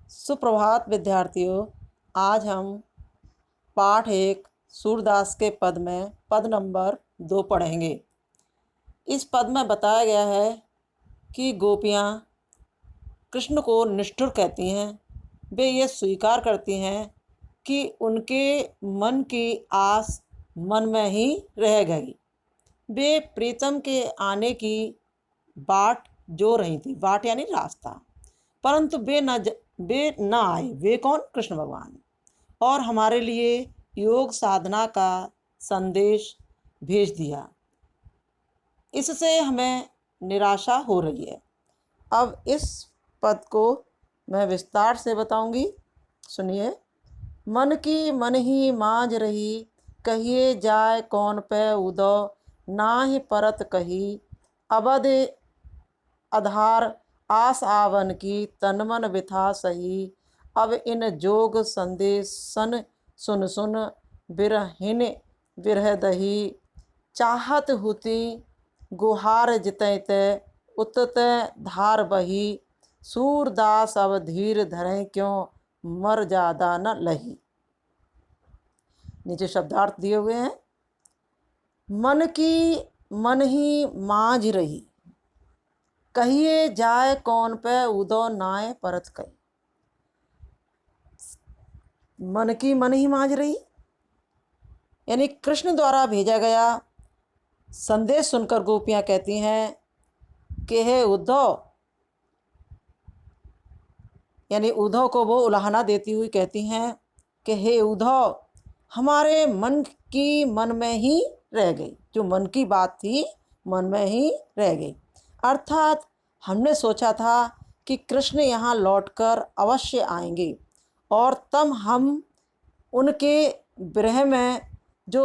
सुप्रभात विद्यार्थियों। आज हम पाठ 1 सूरदास के पद में पद नंबर 2 पढ़ेंगे। इस पद में बताया गया है कि गोपियाँ कृष्ण को निष्ठुर कहती हैं। वे ये स्वीकार करती हैं कि उनके मन की आस मन में ही रह गई। वे प्रीतम के आने की बाट जो रही थी, बाट यानी रास्ता, परंतु वे न आए। वे कौन? कृष्ण भगवान। और हमारे लिए योग साधना का संदेश भेज दिया। इससे हमें निराशा हो रही है। अब इस पद को मैं विस्तार से बताऊंगी, सुनिए। मन की मन ही माँझ रही, कहिए जाए कौन पे उदो, नाहि परत कही, अबध आधार आस आवन की, तन मन बिथा सही, अब इन जोग संदेश सन सुन सुन, बिरहिन बिरह दही, चाहत हुती गुहार जितैते, उतत धार बही, सूरदास अब धीर धरें क्यों, मर ज्यादा न लही। नीचे शब्दार्थ दिए हुए हैं। मन की मन ही माँझ रही, कहिए जाए कौन पे उदो, नाय परत कही। मन की मन ही माँझ रही यानी कृष्ण द्वारा भेजा गया संदेश सुनकर गोपियाँ कहती हैं कि हे उद्धव, यानी उद्धव को वो उलाहना देती हुई कहती हैं कि हे उद्धव, हमारे मन की मन में ही रह गई। जो मन की बात थी मन में ही रह गई। अर्थात हमने सोचा था कि कृष्ण यहाँ लौटकर अवश्य आएंगे और तब हम उनके विरह में जो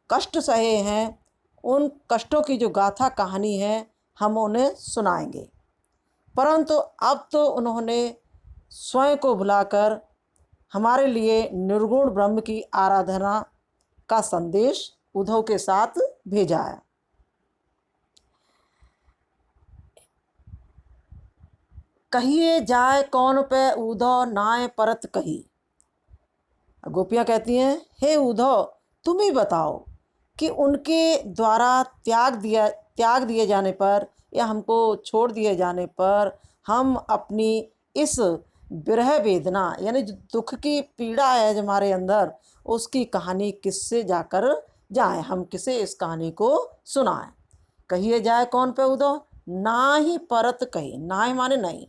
कष्ट सहे हैं, उन कष्टों की जो गाथा कहानी है, हम उन्हें सुनाएंगे। परंतु अब तो उन्होंने स्वयं को भुलाकर हमारे लिए निर्गुण ब्रह्म की आराधना का संदेश उद्धव के साथ भेजा है। कहिए जाए कौन पे उद्धव, नाय परत कही। गोपियाँ कहती हैं, हे उद्धव, तुम ही बताओ कि उनके द्वारा त्याग दिए जाने पर या हमको छोड़ दिए जाने पर हम अपनी इस विरह वेदना यानी जो दुख की पीड़ा है जो हमारे अंदर, उसकी कहानी किससे जाकर जाए, हम किसे इस कहानी को सुनाएं। कहिए जाए कौन पे उद्धव, ना ही परत कही। ना ही माने नहीं,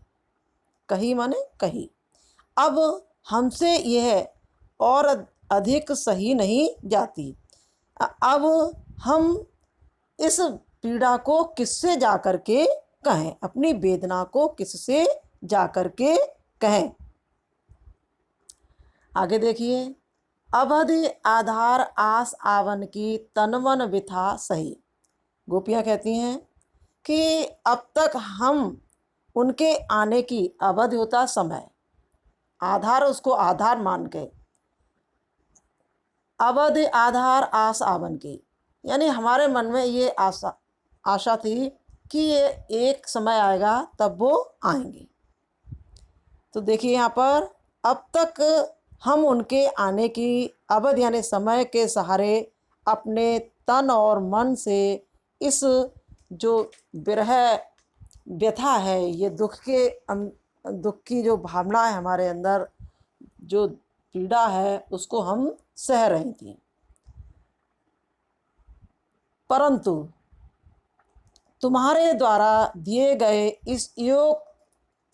कही माने कही। अब हमसे यह और अधिक सही नहीं जाती। अब हम इस पीड़ा को किससे जा कर के कहें, अपनी वेदना को किससे जा कर के कहें। आगे देखिए, अवध आधार आस आवन की, तन मन बिथा सही। गोपियाँ कहती हैं कि अब तक हम उनके आने की, अवध होता समय, आधार उसको आधार मान के, अवध आधार आस आवन की, यानी हमारे मन में ये आशा थी कि ये एक समय आएगा तब वो आएंगे। तो देखिए यहाँ पर, अब तक हम उनके आने की अवध यानी समय के सहारे अपने तन और मन से इस जो विरह व्यथा है, ये दुख की जो भावना है हमारे अंदर, जो पीड़ा है, उसको हम सह रही थी। परंतु तुम्हारे द्वारा दिए गए इस योग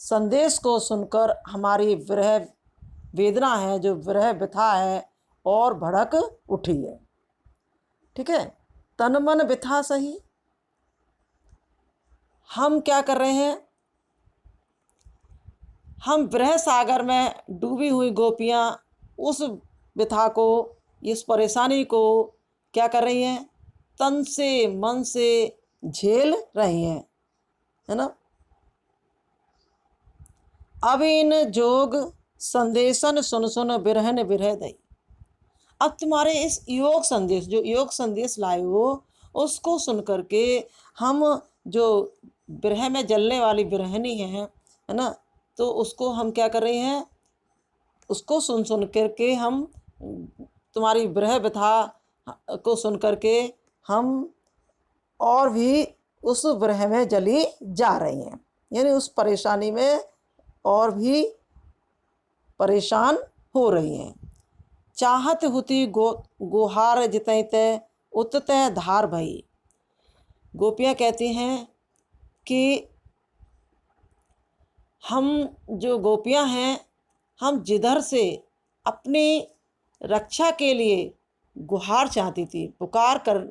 संदेश को सुनकर हमारी विरह वेदना है, जो विरह व्यथा है, और भड़क उठी है। ठीक है, तन मन व्यथा सही। हम क्या कर रहे हैं? हम विरह सागर में डूबी हुई गोपियाँ उस व्यथा को, इस परेशानी को क्या कर रही हैं? तन से मन से झेल रही हैं, है ना। अब इन जोग संदेशन सुन सुन, बिरहन बिरह दई। अब तुम्हारे इस योग संदेश, जो योग संदेश लाए हो, उसको सुन करके हम जो विरह में जलने वाली बिरहनी है ना, तो उसको हम क्या कर रहे हैं? उसको सुन सुन करके हम, तुम्हारी विरह व्यथा को सुन करके हम और भी उस विरह में जली जा रही हैं, यानी उस परेशानी में और भी परेशान हो रही हैं। चाहत हुती गुहार जितैते उतते धार भई। गोपियाँ कहती हैं कि हम जो गोपियाँ हैं, हम जिधर से अपनी रक्षा के लिए गुहार चाहती थी, पुकार कर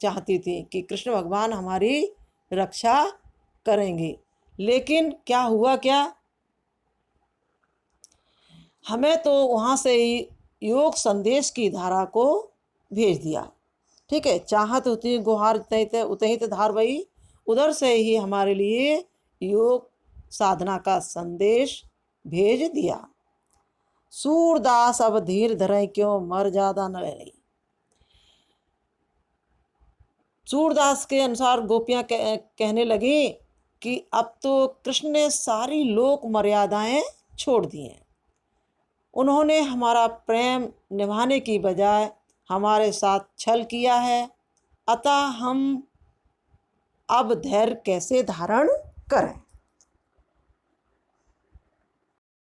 चाहती थी कि कृष्ण भगवान हमारी रक्षा करेंगे, लेकिन क्या हुआ, क्या हमें तो वहाँ से ही योग संदेश की धारा को भेज दिया। ठीक है, चाहत होती गुहार उतहित धार भई, उधर से ही हमारे लिए योग साधना का संदेश भेज दिया। सूरदास अब धीर धरें क्यों मर ज्यादा न रही। सूरदास के अनुसार गोपियाँ कहने लगी कि अब तो कृष्ण ने सारी लोक मर्यादाएं छोड़ दी हैं, उन्होंने हमारा प्रेम निभाने की बजाय हमारे साथ छल किया है, अतः हम अब धैर्य कैसे धारण करें।